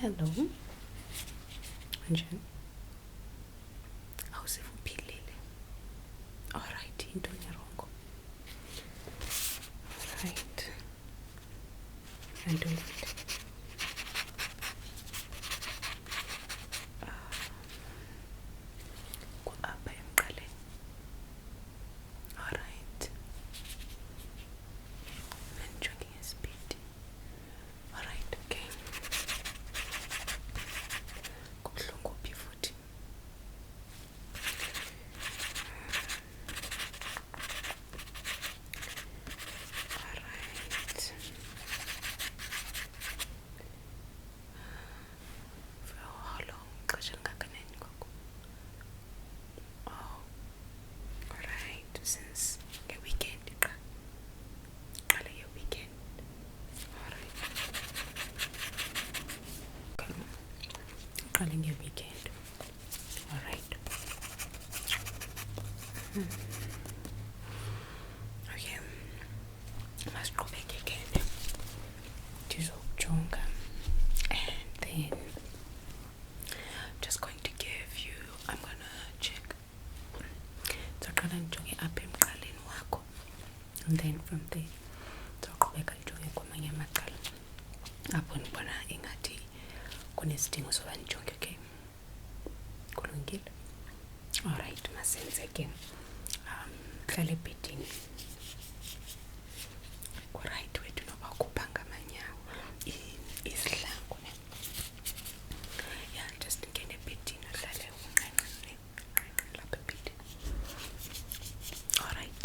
Hello. Njani? Awusiva uphilile? Alright, yintoni erongo? Right. Yantoni? Ku-apha emqaleni. Alright. Mandijonge ngesipidi. Alright, okay. Kubuhlungu phi futhi? Alright. For how long? Xesha elingakanani ngoku? Oh. Alright, since nge-weekend qha. Qale nge-weekend. Alright. Okay. Qale nge-weekend. Alright. Okay. Masiqhubeke ke ndizokujonga and then just going to give you, I'm gonna check. Ndizaqala ndijonge apha emqaleni wakho and then from there ndizawuqhubeka ndijonge kwamanye amaqala apho ndibona ingathi kunesidingo soba ndijonge. Okay, kulungile? Alright, masenze ke hlala ebhedini. Kuright wethu noba ukhupha ngamanyawo izihlangu ne. Yeah, just ngene ebhedini uhlale unqenqe lapha ebhedini. Alright.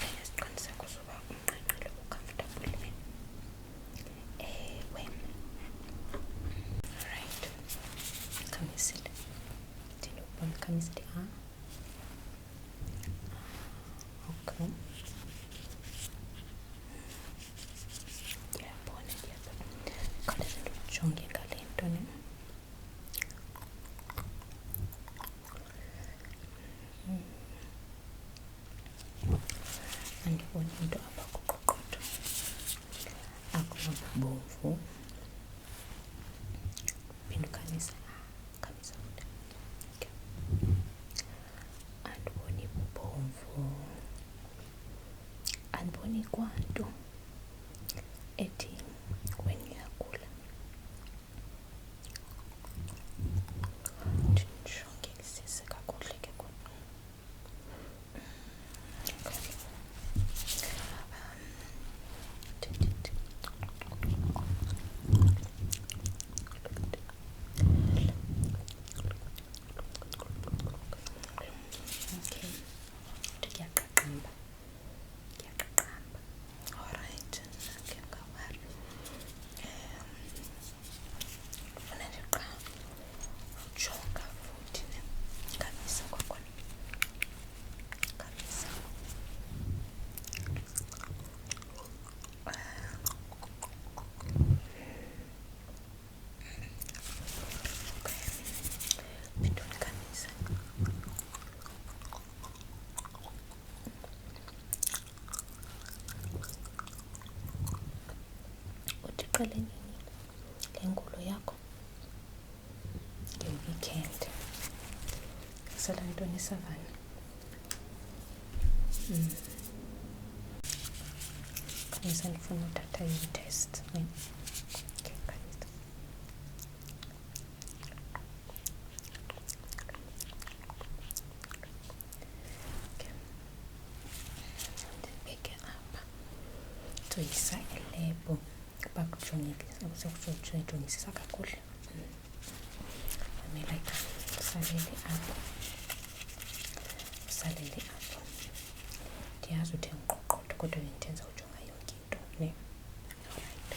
Nesiqiniseko soba unqenqile ucomfortable ne. Ewe. Alright. Khamisile. Ndinokubona khamisile. Okay. Ndiyabona. Khawuleza ndijonge ngale nto ne. Andiboni into apha kuqoqotho. Akunabubomvu. Phinda ukhamisa. Khamisa futhi. Okay. Andiboni bubomvu. Andiboni kwanto ethi when uyagula. Ndinjongisise kakuhle ke kodwa. Okay. Ndiyaqaqamba. Alright. Okay, ngawari. Funa ndiqa ujonga futhi ne. Khamisa kwakhona. Khamisa. Okay. Phinda undikhamisa. Uthi qale nini le ngulo yakho? Nge-weekend. Kusela ntoni isavana? Khamisa, ndifuna uthatha i-test. Okay, khamisa. Okay. Ndibeke apha. Ndizoyisa elebhu bakujongisisa kakuhle. Mamela ke usalele apho. Usalele apho. Ndiyazi uthi ngiqoqotho kodwa bendithenza ujonga yonke into ne. Alright.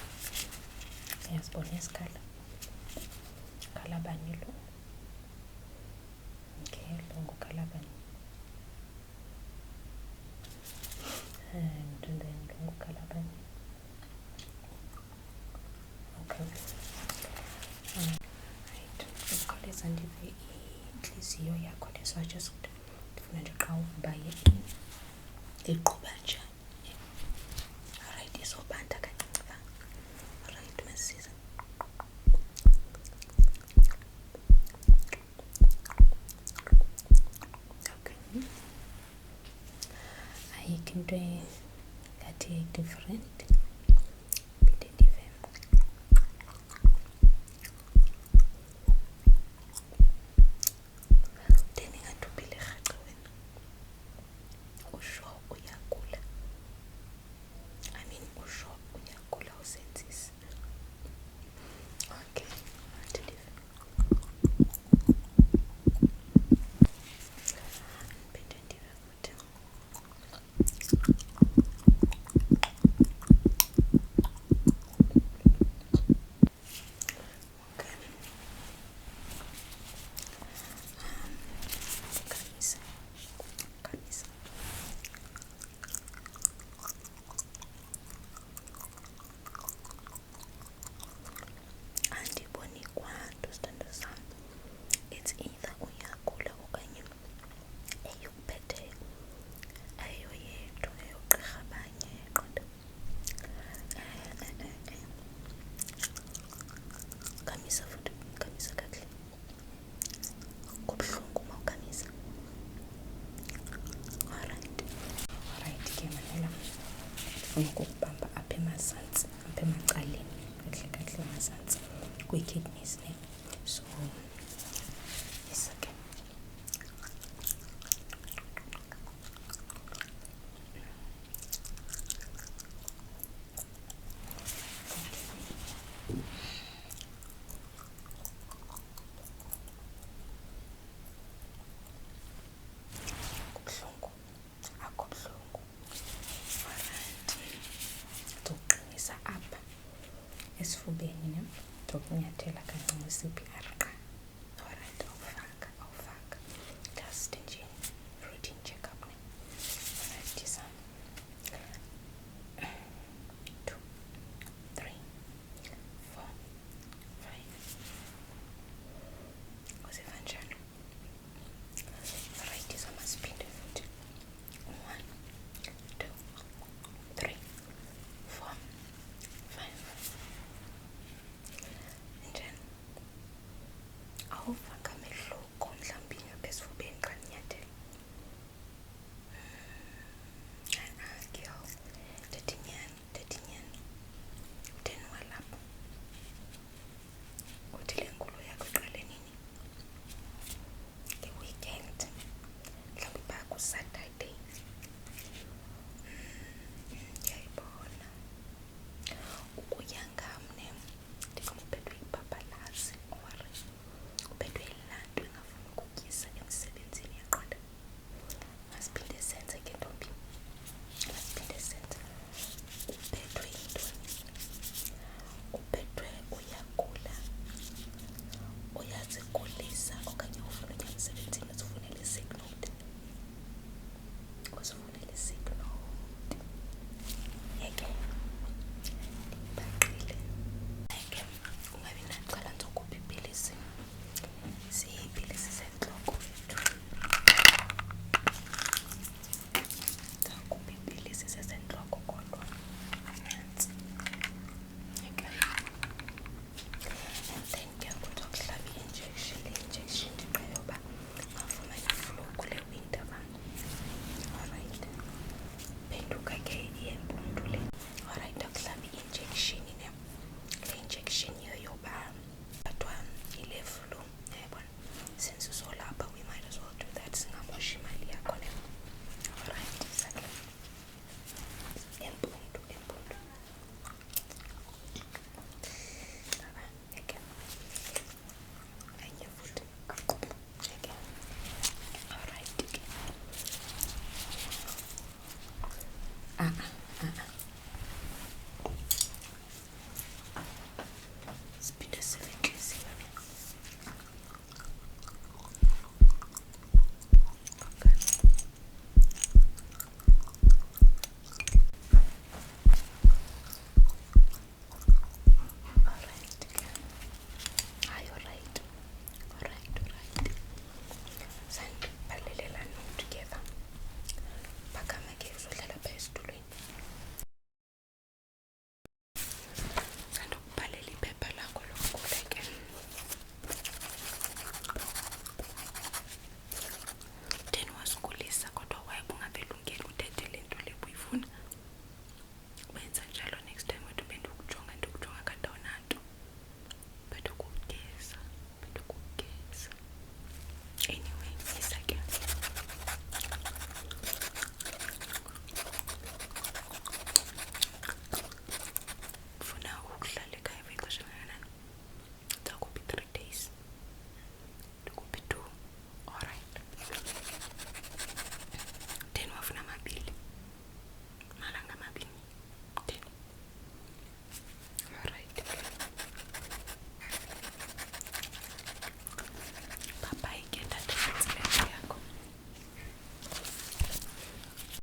Uyazibona isikhala? Khalabani lo. Okay, lo ngukhalabani. And then lo ngukhalabani. Okay. Right. Ukhawuleza ndive intliziyo yakho leso just ndifuna ndiqawe uba iqhuba njani. Alright, izobanda kancinci. Alright, masiza. into ngathi different. Phinde ndive then ingathi uphile rhaqa wena, usho uyagula. I mean usho uyagula usenzisa. Okay, ngathi ndive phinde ndive futhi. Khamisa. Andiboni kwanto sithando sam. It's either uyagula okanye eyokuphetheyo, ayo yethu eyogqirha abanye qonda. Khamisa futhi, khamisa kakuhle. Kubuhlungu uma ukhamisa. Alright ke manela, ndifuna ukukubamba apha emazantsi, apha emacaleni, kahle emazantsi kwii-kidneys ne. So yes ke kubuhlungu, akho buhlungu. Alright, ndizokuqinisa apha esifubeni ne, ndizokunyathela kancinci CPR qha.